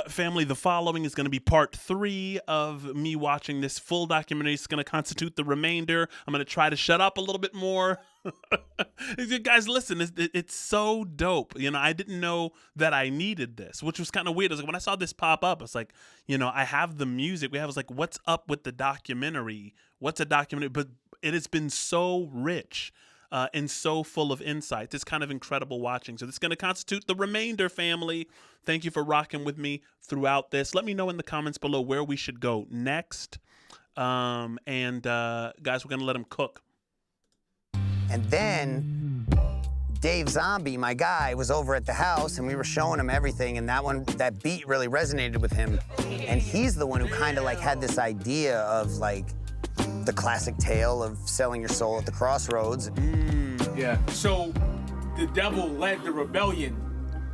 Family, the following is going to be part 3 of me watching this full documentary. It's going to constitute the remainder. I'm going to try to shut up a little bit more. You guys, listen, it's so dope. I didn't know that I needed this, which was kind of weird. I was like, when I saw this pop up, I was like, I have the music. I was like, what's up with the documentary? What's a documentary? But it has been so rich. And so full of insights. It's kind of incredible watching. So this is going to constitute the remainder, family. Thank you for rocking with me throughout this. Let me know in the comments below where we should go next. Guys, we're going to let him cook. And then Dave Zombie, my guy, was over at the house and we were showing him everything, and that beat really resonated with him. And he's the one who kind of like had this idea of like the classic tale of selling your soul at the crossroads. Yeah. So the devil led the rebellion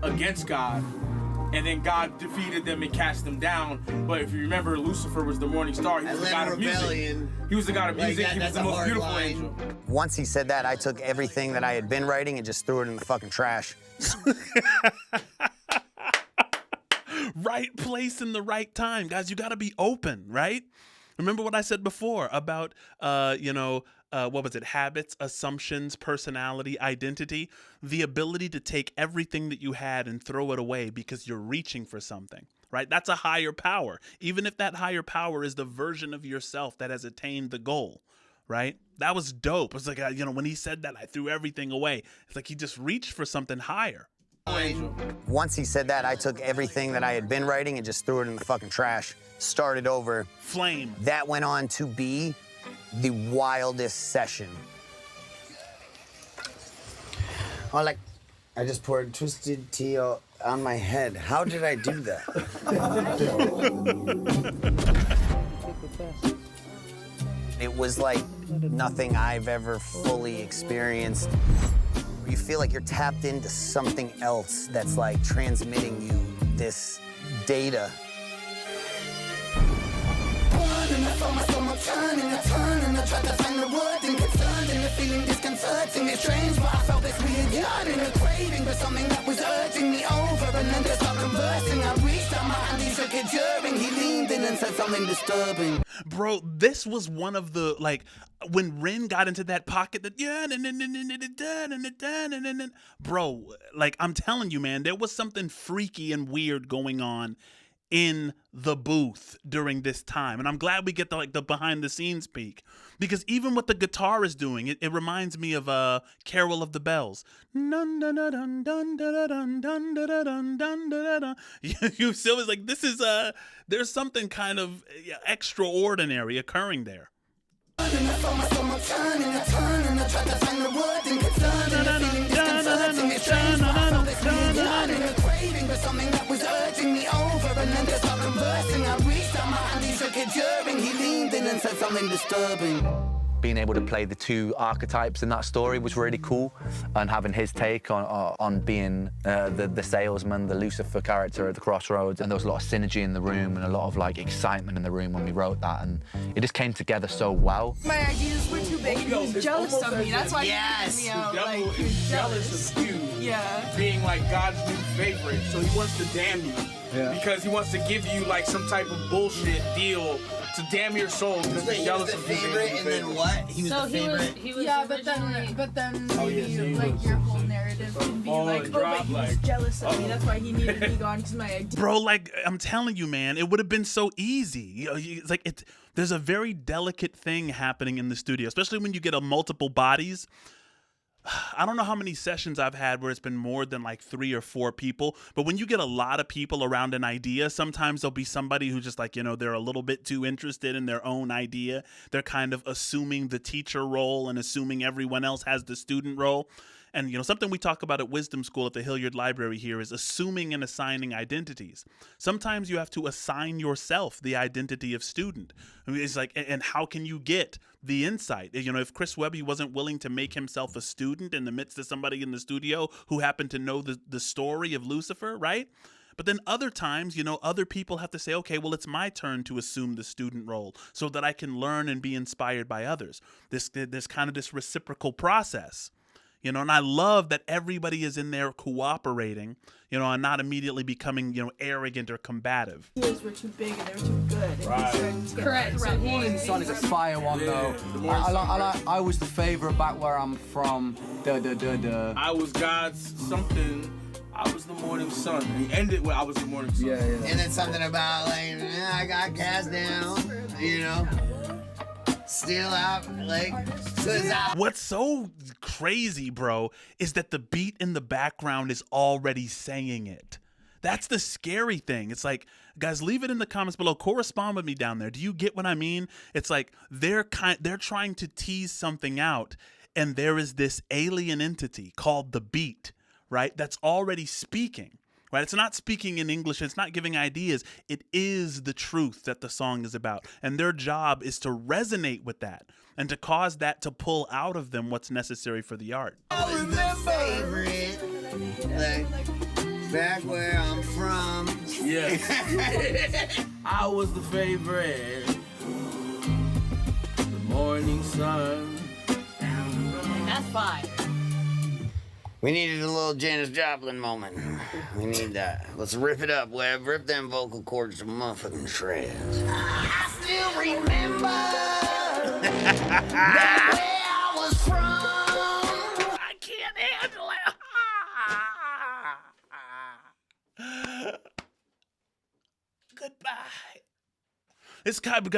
against God, and then God defeated them and cast them down. But if you remember, Lucifer was the morning star. He was the god of music. He was the god of music. He was the most beautiful angel. Once he said that, I took everything that I had been writing and just threw it in the fucking trash. Right place in the right time. Guys, you got to be open, right? Remember what I said before about, what was it? Habits, assumptions, personality, identity. The ability to take everything that you had and throw it away because you're reaching for something, right? That's a higher power. Even if that higher power is the version of yourself that has attained the goal, right? That was dope. It's like, when he said that, I threw everything away. It's like he just reached for something higher. Once he said that, I took everything that I had been writing and just threw it in the fucking trash. Started over. Flame. That went on to be the wildest session. Oh, like, I just poured twisted tea on my head. How did I do that? It was like nothing I've ever fully experienced. You feel like you're tapped into something else that's like transmitting you this data. It's strange, but I felt this weird yearning, a craving for something that was urging me over, and then to start conversing, I reached out my hand, he shook it during, he leaned in and said something disturbing. Bro, this was one of the, like, when Rin got into that pocket, that bro, like, I'm telling you, man, there was something freaky and weird going on in the booth during this time. And I'm glad we get the behind the scenes peek, because even what the guitar is doing, it reminds me of Carol of the Bells. You still is like, this is there's something kind of extraordinary occurring there. Something that was urging me over, and then to start conversing, I reached out my hand, he shook it during, he leaned in and said something disturbing. Being able to play the two archetypes in that story was really cool, and having his take on being the salesman, the Lucifer character at the crossroads, and there was a lot of synergy in the room and a lot of like excitement in the room when we wrote that, and it just came together so well. My ideas were too big and he was jealous of me. That's why he kicked me out. The devil is jealous of you being like God's new favorite, so he wants to damn you. Yeah. Because he wants to give you like some type of bullshit deal to damn your soul because he's jealous of you. And then what? He was the favorite. He was but then maybe like your whole narrative can be like, but he was jealous of me. That's why he needed me gone, because my idea. Bro, like, I'm telling you, man, it would have been so easy. It's like there's a very delicate thing happening in the studio, especially when you get multiple bodies. I don't know how many sessions I've had where it's been more than like 3 or 4 people, but when you get a lot of people around an idea, sometimes there'll be somebody who's just like, they're a little bit too interested in their own idea. They're kind of assuming the teacher role and assuming everyone else has the student role. And, something we talk about at Wisdom School at the Hilliard Library here is assuming and assigning identities. Sometimes you have to assign yourself the identity of student. I mean, it's like, and how can you get the insight? If Chris Webby wasn't willing to make himself a student in the midst of somebody in the studio who happened to know the story of Lucifer, right? But then other times, other people have to say, okay, well, it's my turn to assume the student role so that I can learn and be inspired by others. This kind of this reciprocal process. You know, and I love that everybody is in there cooperating, you know, and not immediately becoming, you know, arrogant or combative. Ideas were too big and they were too good. Right. Correct. So Morning Sun is a fire one though. I was the favourite back where I'm from. I was God's something. I was the morning sun. And he ended with I was the morning sun. Yeah. And then something about like, I got cast down, you know, still out, like, 'cause I What's so crazy, bro, is that the beat in the background is already saying it. That's the scary thing. It's like, guys, leave it in the comments below. Correspond with me down there. Do you get what I mean? It's like they're trying to tease something out, and there is this alien entity called the beat, right? That's already speaking. Right? It's not speaking in English. It's not giving ideas. It is the truth that the song is about. And their job is to resonate with that and to cause that to pull out of them what's necessary for the art. was the favorite, like, back where I'm from. Yes. I was the favorite. The morning sun. That's fire. We needed a little Janis Joplin moment. We need that. Let's rip it up, Webb. Rip them vocal cords to motherfucking shreds. I still remember that where I was from. I can't handle it. Goodbye.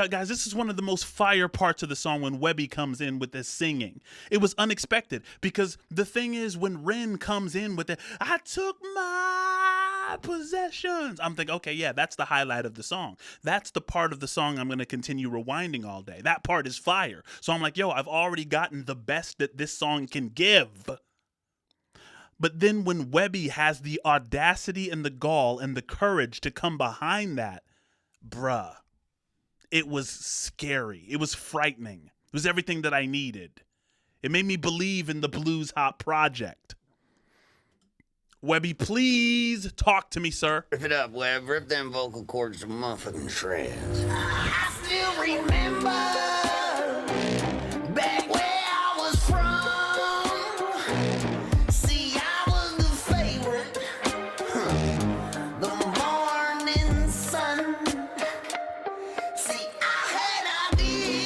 Guys, this is one of the most fire parts of the song when Webby comes in with this singing. It was unexpected because the thing is when Ren comes in with it, I took my possessions. I'm thinking, okay, yeah, that's the highlight of the song. That's the part of the song I'm going to continue rewinding all day. That part is fire. So I'm like, yo, I've already gotten the best that this song can give. But then when Webby has the audacity and the gall and the courage to come behind that, bruh. It was scary. It was frightening. It was everything that I needed. It made me believe in the Blues Hop Project. Webby, please talk to me, sir. Rip it up, Webb. Rip them vocal cords to motherfucking shreds. I still remember back where I was from. See, I was the favorite. The morning sun. See, I had ideas.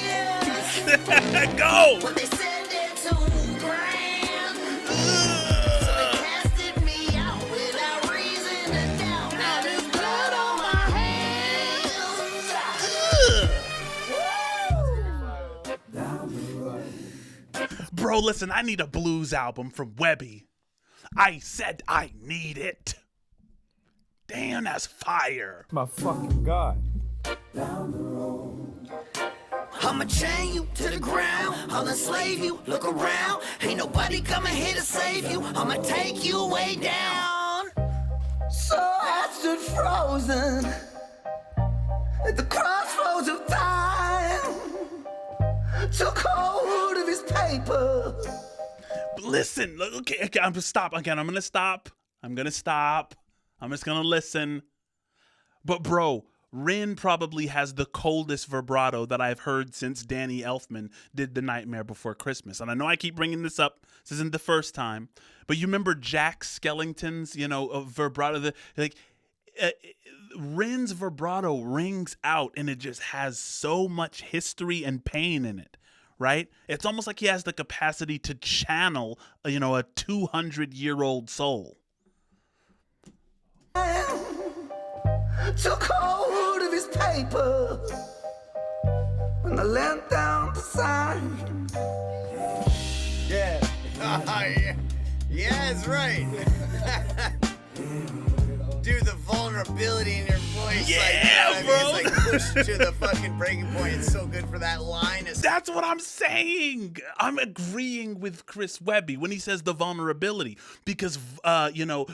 Go! But they said they're too grand. So they casted me out without reason to doubt. Now there's blood on my hands. Bro, listen, I need a blues album from Webby. I said I need it. Damn, that's fire. My fucking God. I'ma chain you to the ground. I'll enslave you. Look around. Ain't nobody coming here to save you. I'ma take you way down. So I stood frozen at the crossroads of time. Took hold of his paper. Listen, okay, I'm gonna stop. Again, I'm gonna stop. I'm just gonna listen. But bro, Ren probably has the coldest vibrato that I've heard since Danny Elfman did The Nightmare Before Christmas. And I know I keep bringing this up. This isn't the first time. But you remember Jack Skellington's, vibrato? Ren's vibrato rings out and it just has so much history and pain in it, right? It's almost like he has the capacity to channel, a 200-year-old soul. Took hold of his paper when I leant down beside him. Yeah. Yeah. Yeah, that's right. Dude, the vulnerability in your voice, bro. It's like pushed to the fucking breaking point. It's so good for that line. That's what I'm saying. I'm agreeing with Chris Webby when he says the vulnerability because,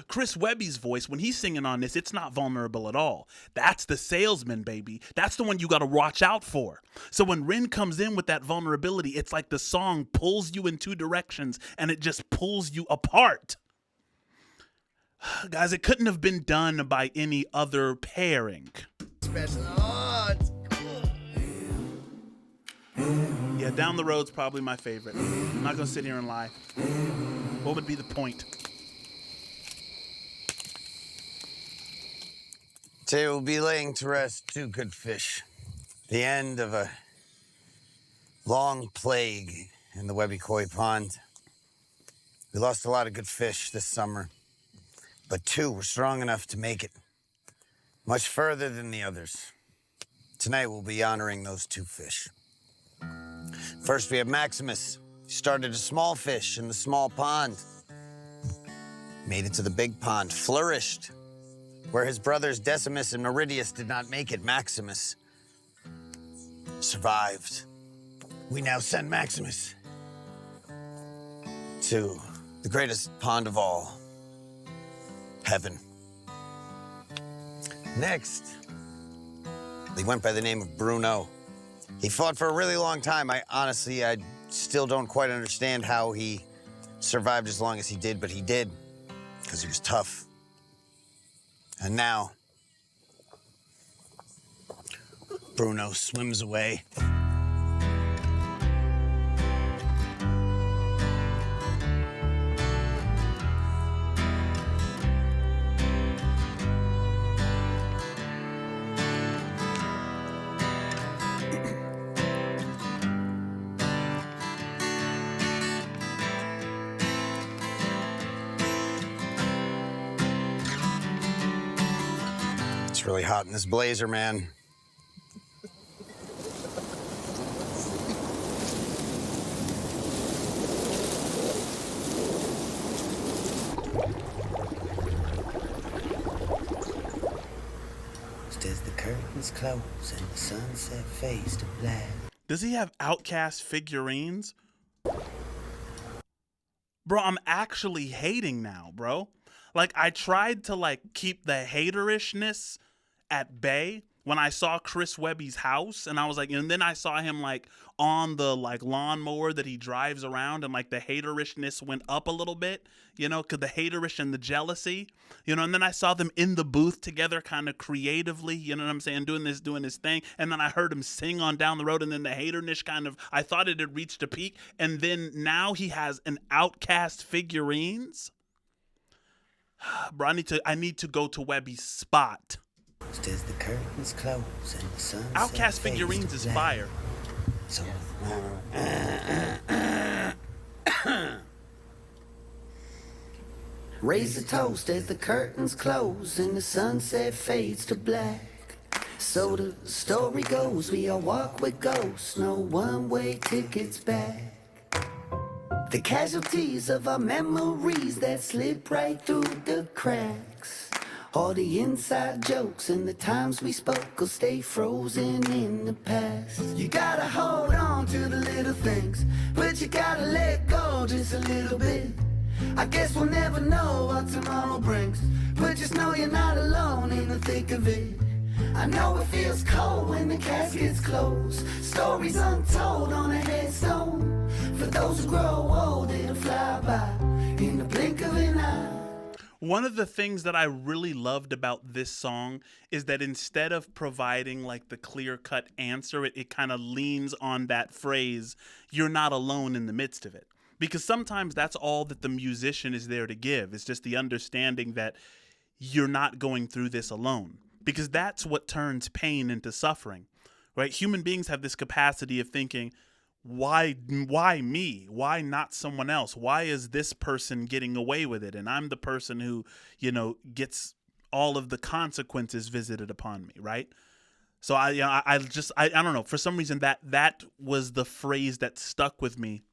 Chris Webby's voice, when he's singing on this, it's not vulnerable at all. That's the salesman, baby. That's the one you got to watch out for. So when Ren comes in with that vulnerability, it's like the song pulls you in two directions and it just pulls you apart. Guys, it couldn't have been done by any other pairing. It's cool. Yeah, Down the Road's probably my favorite. I'm not gonna sit here and lie. What would be the point? Today we'll be laying to rest 2 good fish. The end of a long plague in the Webby Koi Pond. We lost a lot of good fish this summer, but 2 were strong enough to make it much further than the others. Tonight we'll be honoring those 2 fish. First we have Maximus. He started a small fish in the small pond. Made it to the big pond, flourished. Where his brothers Decimus and Meridius did not make it, Maximus survived. We now send Maximus to the greatest pond of all, heaven. Next, he went by the name of Bruno. He fought for a really long time. I still don't quite understand how he survived as long as he did, but he did, because he was tough. And now, Bruno swims away. It's really hot in this blazer, man. As the curtains close and the sunset fades to black. Does he have Outcast figurines? Bro, I'm actually hating now, bro. Like, I tried to, like, keep the haterishness at bay when I saw Chris Webby's house, and I was like, and then I saw him, like, on the, like, lawnmower that he drives around, and, like, the haterishness went up a little bit, you know, because the haterish and the jealousy, you know, and then I saw them in the booth together kind of creatively, you know what I'm saying, doing this thing, and then I heard him sing on Down the Road, and then the haterish kind of, I thought it had reached a peak, and then now he has an Outcast figurines. Bro, I need to go to Webby's spot. As the curtains close and the sunset Outcast fades figurines to is black. fire. So, raise a toast as the curtains close and the sunset fades to black. So the story goes, we all walk with ghosts, no one-way tickets back. The casualties of our memories that slip right through the cracks. All the inside jokes and the times we spoke will stay frozen in the past. You gotta hold on to the little things, but you gotta let go just a little bit. I guess we'll never know what tomorrow brings, but just know you're not alone in the thick of it. I know it feels cold when the casket's closed. Stories untold on a headstone. For those who grow old, it'll fly by in the blink of an eye. One of the things that I really loved about this song is that instead of providing like the clear-cut answer, it kind of leans on that phrase, you're not alone in the midst of it. Because sometimes that's all that the musician is there to give. It's just the understanding that you're not going through this alone. Because that's what turns pain into suffering, right? Human beings have this capacity of thinking, why me? Why not someone else? Why is this person getting away with it? And I'm the person who, you know, gets all of the consequences visited upon me, right? So I don't know. For some reason that was the phrase that stuck with me.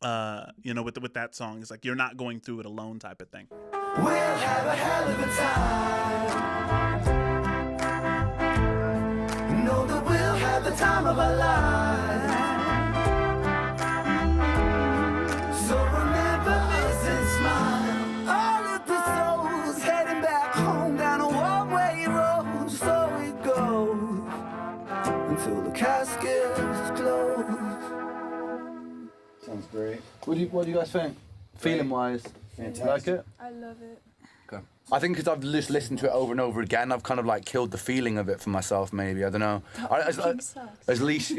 You know, with that song, it's like you're not going through it alone, type of thing. We'll have a hell of a time. Know that we'll have the time of our lives. So remember this and smile. All of the souls heading back home down a one-way road. So it goes until the casket is closed. Sounds great. What do you guys think? Feeling wise, you like it? I love it. I think because I've just listened to it over and over again, I've kind of like killed the feeling of it for myself, maybe. I don't know. At least,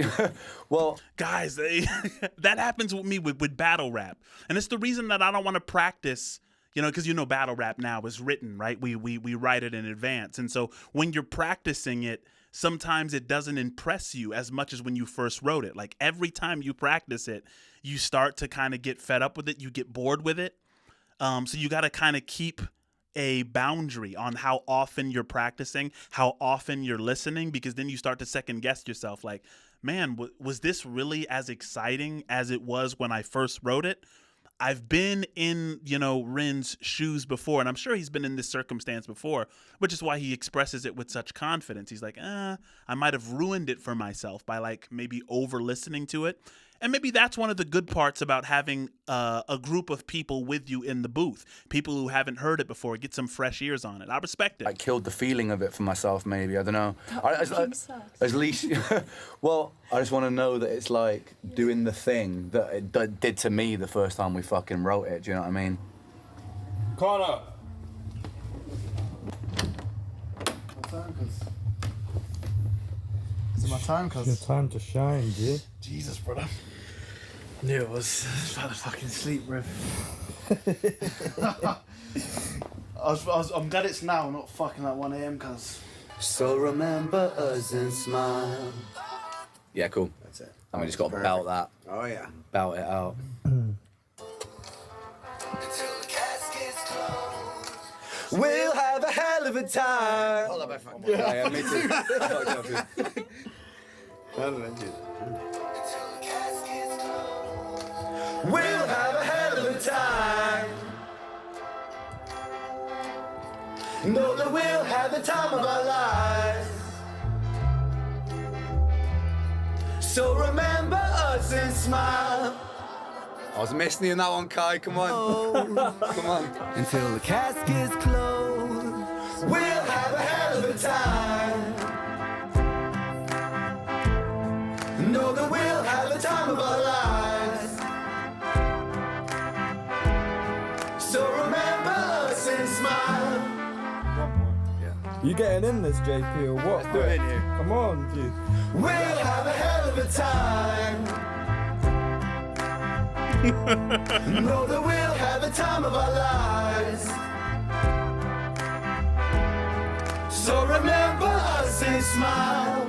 well... Guys, that happens with me with battle rap. And it's the reason that I don't want to practice, you know, because you know battle rap now is written, right? We write it in advance. And so when you're practicing it, sometimes it doesn't impress you as much as when you first wrote it. Like every time you practice it, you start to kind of get fed up with it. You get bored with it. So you got to kind of keep a boundary on how often you're practicing, how often you're listening, because then you start to second guess yourself like, man, was this really as exciting as it was when I first wrote it? I've been in, you know, Rin's shoes before, and I'm sure he's been in this circumstance before, which is why he expresses it with such confidence. He's like, I might have ruined it for myself by like maybe over listening to it. And maybe that's one of the good parts about having a group of people with you in the booth, people who haven't heard it before, get some fresh ears on it. I respect it. I killed the feeling of it for myself, maybe. I don't know. At least, well, I just want to know that it's like doing the thing that it did to me the first time we fucking wrote it. Do you know what I mean? Connor. Is it my time, cuz? It's your time to shine, G. Jesus, brother. Knew it was about to fucking sleep, bro. I'm glad it's now, not fucking like 1 a.m. cuz. So remember us and smile. Yeah, cool. That's it. And we just got to belt that. Oh, yeah. Belt it out. We'll have a hell of a time. Hold up, I fucked Yeah, me too. We'll have a hell of a time. Know that we'll have the time of our lives. So remember us and smile. I was missing you in that one, Kai. Come on. Come on. Until the casket's closed, we'll have a hell of a time. Know that we'll have the time of our lives. So remember us and smile. You getting in this, JP, or what? Let's do it here. Come on, G. We'll have a hell of a time. Know that we'll have the time of our lives. So remember us and smile.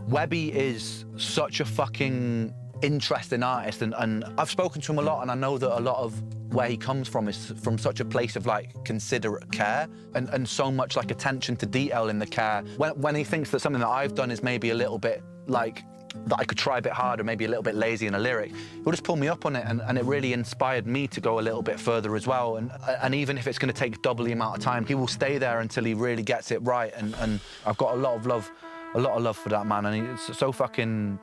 Webby is such a fucking interesting artist, and I've spoken to him a lot, and I know that a lot of where he comes from is from such a place of like considerate care and so much like attention to detail in the care. When he thinks that something that I've done is maybe a little bit like that I could try a bit harder, maybe a little bit lazy in a lyric, he'll just pull me up on it, and it really inspired me to go a little bit further as well. And even if it's going to take double the amount of time, he will stay there until he really gets it right. And I've got a lot of love for that man, and he's so fucking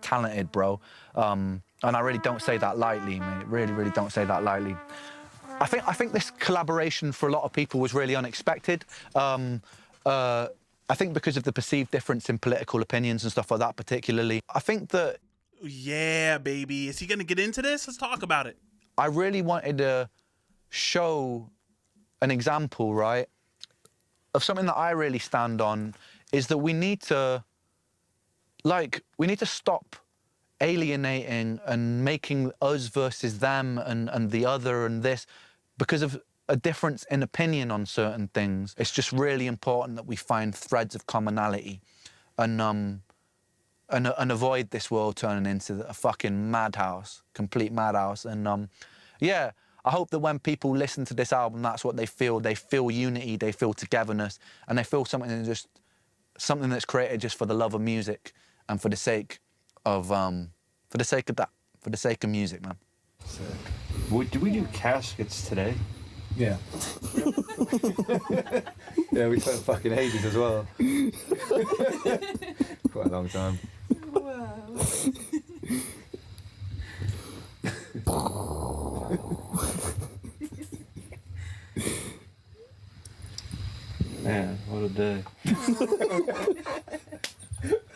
talented, bro. And I really don't say that lightly, mate. Really don't say that lightly. I think this collaboration for a lot of people was really unexpected. I think because of the perceived difference in political opinions and stuff like that, particularly. I think that... Yeah, baby. Is he going to get into this? Let's talk about it. I really wanted to show an example, right, of something that I really stand on, is that we need to stop alienating and making us versus them and the other and this because of a difference in opinion on certain things. It's just really important that we find threads of commonality and avoid this world turning into a fucking madhouse, complete madhouse. And yeah, I hope that when people listen to this album, that's what they feel. They feel unity, they feel togetherness, and they feel something that's created just for the love of music and for the sake of music, man. Did we do caskets today? Yeah. Yeah, we spent fucking ages as well. Quite a long time. Wow. Man, what a day.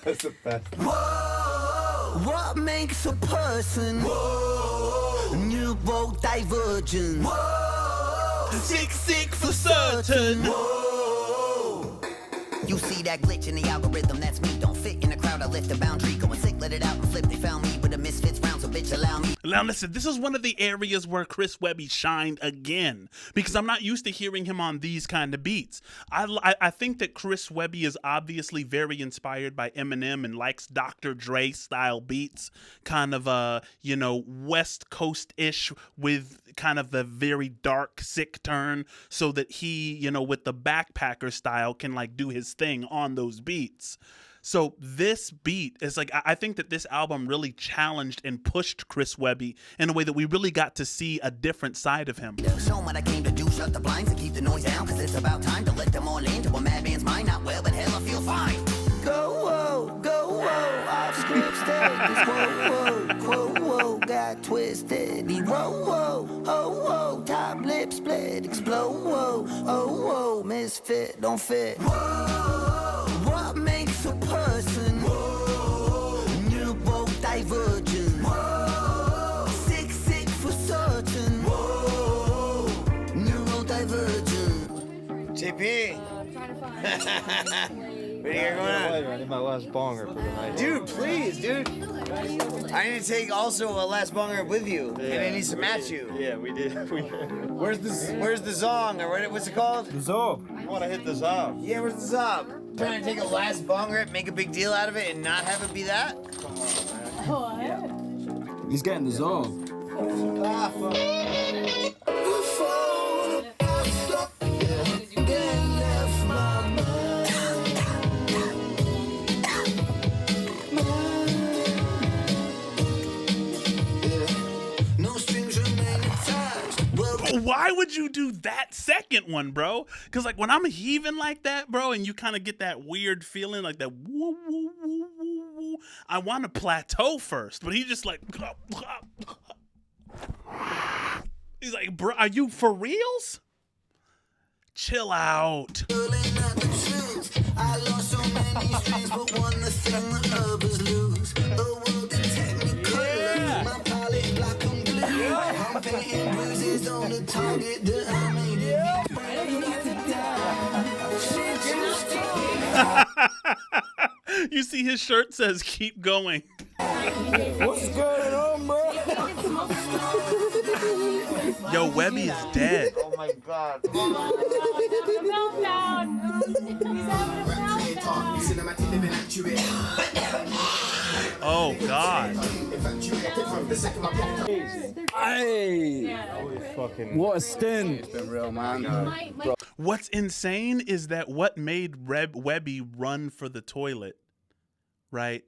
That's the best. Whoa, what makes a person? Whoa, neurodivergent. Whoa, Sick for certain. You see that glitch in the algorithm, that's me. Don't fit in the crowd, I lift the boundary. Going sick, let it out and flip. They found me with a misfits round, so bitch, allow me. Now listen, this is one of the areas where Chris Webby shined again, because I'm not used to hearing him on these kind of beats. I think that Chris Webby is obviously very inspired by Eminem and likes Dr. Dre style beats, kind of West Coast-ish with kind of the very dark, sick turn, so that he, with the backpacker style can like do his thing on those beats. So this beat is like, I think that this album really challenged and pushed Chris Webby in a way that we really got to see a different side of him. Show what I came to do, shut the blinds and keep the noise down, cause it's about time to let them all into a madman's mind. Not well, but hell, I feel fine. Go, whoa, off script status, whoa, got twisted. He whoa, top lip split, explode, whoa, misfit, don't fit. Whoa, what makes a person? Whoa, neurodivergent. Whoa, sick for certain. Whoa, neurodivergent. JP. What are you going on? I need my last bonger for the night. Dude, please, dude. I need to take also a last bonger with you, and I need to match you. Yeah, we did. Where's the zong, or what's it called? The Zob. I want to hit the zob. Yeah, where's the zob? Trying to take a last bonger, make a big deal out of it, and not have it be that? What? He's getting the Zob. Ah, fuck. Why would you do that second one, bro? Because like when I'm heaving like that, bro, and you kind of get that weird feeling, like that woo, woo, woo, woo, woo, I want to plateau first, but he just like, he's like, bro, are you for reals? Chill out. I lost so many strings, but won the thing that lovers lose. A world in technicolor, my palette black and blue. I'm painting bruises on the target that I made it. You see his shirt says keep going. What's going on, bro? Yo, Webby is dead. Oh my god. Oh God. Hey! What a stint! It's been real, man. What's insane is that what made Webby run for the toilet, right?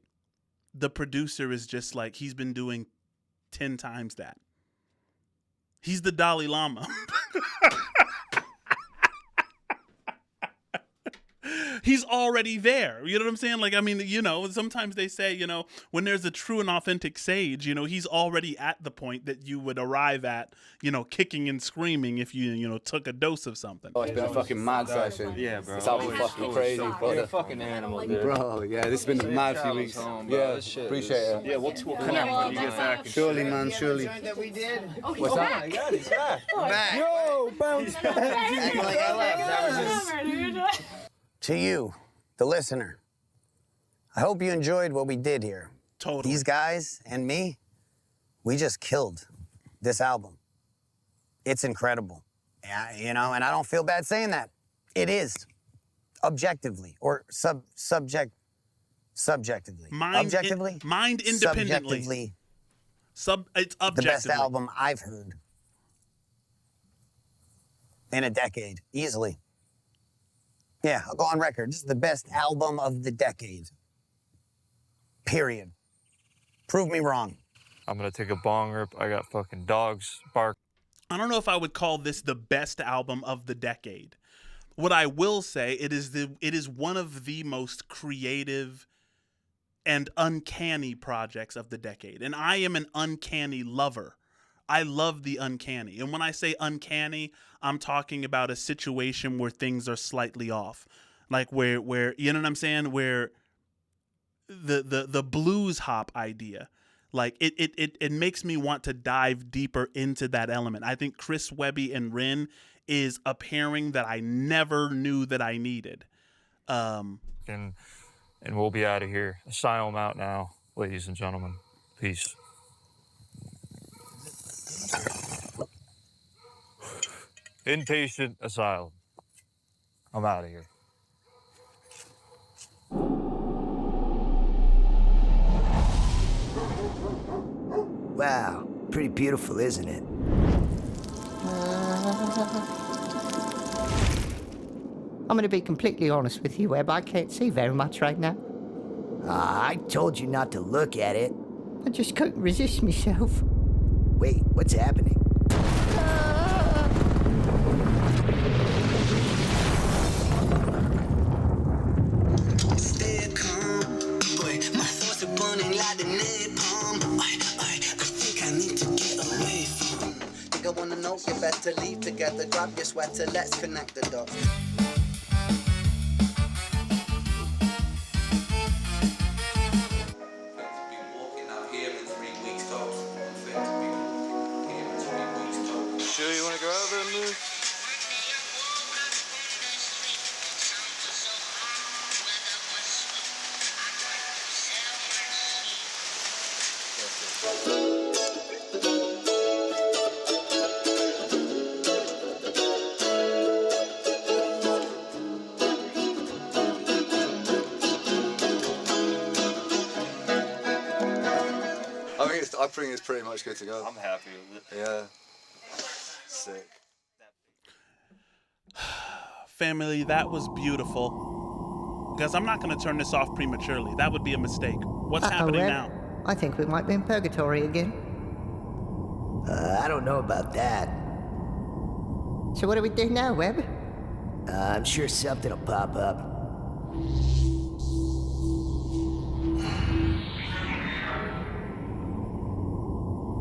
The producer is just like, he's been doing 10 times that. He's the Dalai Lama. He's already there. You know what I'm saying? Like, I mean, sometimes they say, when there's a true and authentic sage, he's already at the point that you would arrive at, kicking and screaming if you, took a dose of something. Oh, it's been a fucking mad session. Yeah, bro. It's been fucking crazy, You're a fucking animal, dude. Bro, yeah, this has been a mad few weeks. Yeah, appreciate it. Yeah, we'll connect when you get back. Surely, man, surely. That we did. What's that? God, he's back. Back. Yo, bounce back. Acting like I left. That was just... To you, the listener, I hope you enjoyed what we did here. Totally. These guys and me, we just killed this album. It's incredible. Yeah, and I don't feel bad saying that. It is. Objectively, or subjectively. Objectively? Mind independently. Subjectively, It's objectively. the best album I've heard in a decade, easily. Yeah, I'll go on record. This is the best album of the decade. Period. Prove me wrong. I'm gonna take a bong rip. I got fucking dogs bark. I don't know if I would call this the best album of the decade. What I will say, it is one of the most creative and uncanny projects of the decade. And I am an uncanny lover. I love the uncanny. And when I say uncanny, I'm talking about a situation where things are slightly off. Like where you know what I'm saying? Where the blues hop idea, like it makes me want to dive deeper into that element. I think Chris Webby and Ren is a pairing that I never knew that I needed. And we'll be out of here. Asylum out now, ladies and gentlemen. Peace. Inpatient asylum. I'm out of here. Wow, pretty beautiful, isn't it? I'm going to be completely honest with you, Webb. I can't see very much right now. I told you not to look at it. I just couldn't resist myself. Wait, what's happening? Stay calm, boy. My thoughts are burning like the napalm. I think I need to get away from. Think I wanna know, you better leave together. Grab your sweater, let's connect the dots. Sure you want to go out there and move? I think it's pretty much good to go. I'm happy with it. Yeah. Sick. Family, that was beautiful. Guys, I'm not going to turn this off prematurely. That would be a mistake. What's happening Webb? now? I think we might be in purgatory again. I don't know about that. So what do we do now, Webb? I'm sure something will pop up.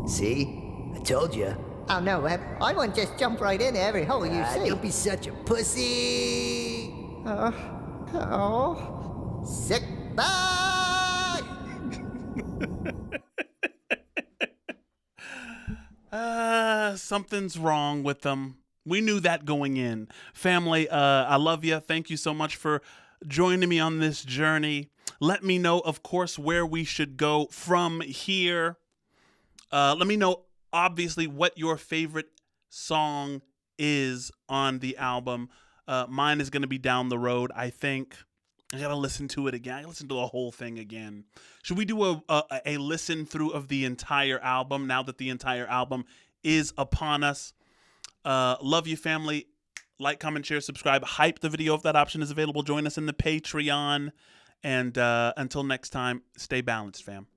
See? I told you. Oh, no, Webb. I won't just jump right in every hole you see. Don't be such a pussy. Sick. Bye! Something's wrong with them. We knew that going in. Family, I love you. Thank you so much for joining me on this journey. Let me know, of course, where we should go from here. Let me know, obviously, what your favorite song is on the album. Mine is going to be Down the Road, I think. I got to listen to it again. I got to listen to the whole thing again. Should we do a listen through of the entire album now that the entire album is upon us? Love you, family. Like, comment, share, subscribe. Hype the video if that option is available. Join us in the Patreon. And until next time, stay balanced, fam.